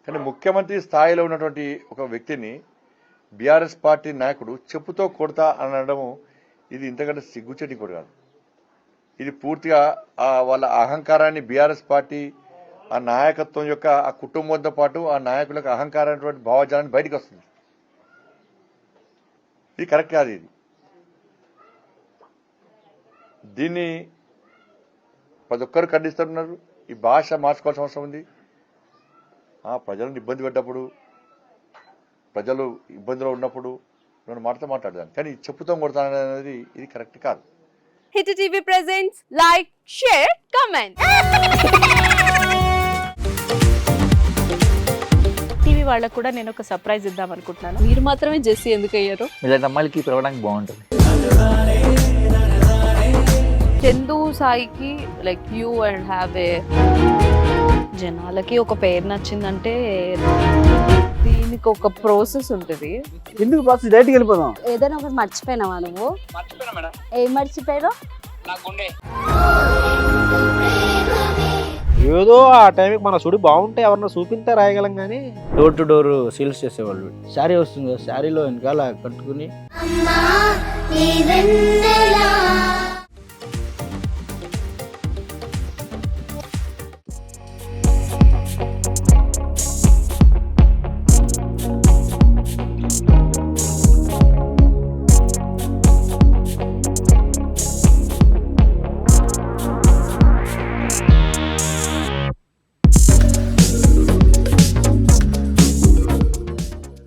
కానీ ముఖ్యమంత్రి స్థాయిలో ఉన్నటువంటి ఒక వ్యక్తిని బీఆర్ఎస్ పార్టీ నాయకుడు చెప్పుతో కొడతా అనడము ఇది ఇంతకంటే సిగ్గుచేటి కూడా కాదు. ఇది పూర్తిగా వాళ్ళ అహంకారాన్ని బీఆర్ఎస్ పార్టీ ఆ నాయకత్వం యొక్క ఆ కుటుంబంతో పాటు ఆ నాయకులకు అహంకారమైనటువంటి భావజాలాన్ని బయటకు వస్తుంది. ఇది కరెక్ట్ కాదు. దీన్ని ప్రతి ఒక్కరు ఖండిస్తున్నారు. ఈ భాష మార్చుకోవాల్సిన అవసరం ఉంది. ప్రజలను ఇబ్బంది పెట్టినప్పుడు, ప్రజలు ఇబ్బందిలో ఉన్నప్పుడు నేను మాట్లాడదాను, కానీ చెప్పుతాం కొడతాననేది ఇది కరెక్ట్ కాదు. Hit TV presents like, share, comment. TV వాళ్ళకు కూడా నేను ఒక సర్ప్రైజ్ ఇద్దాం అనుకుంటున్నాను. మీరు మాత్రమే జెస్సీ ఎందుకు అయ్యారు? ఇలాంటి అమ్మాయిలకి పిలవడానికి బాగుంటుంది. చందు సాయికి like you and have a జనాలకి ఒక పేరు నచ్చిందంటే దీనికి ఒక ప్రాసెస్ ఉంటుంది. ఎందుకు ప్రాసెస్ డైరెక్ట్గా వెళ్ళిపోదాం. ఏదైనా ఒకటి మర్చిపోయినావా నువ్వు? మర్చిపోయినా మేడం. ఏం మర్చిపోయావు? నా గుండె. ఏదో ఆ టైంకి మన సుడి బాగుంటే ఎవరన్నా చూపిస్తే రాయగలం కానీ డోర్ టు డోర్ సేల్స్ చేసేవాళ్ళు. శారీ వస్తుంది, శారీలో వెనకాల కట్టుకుని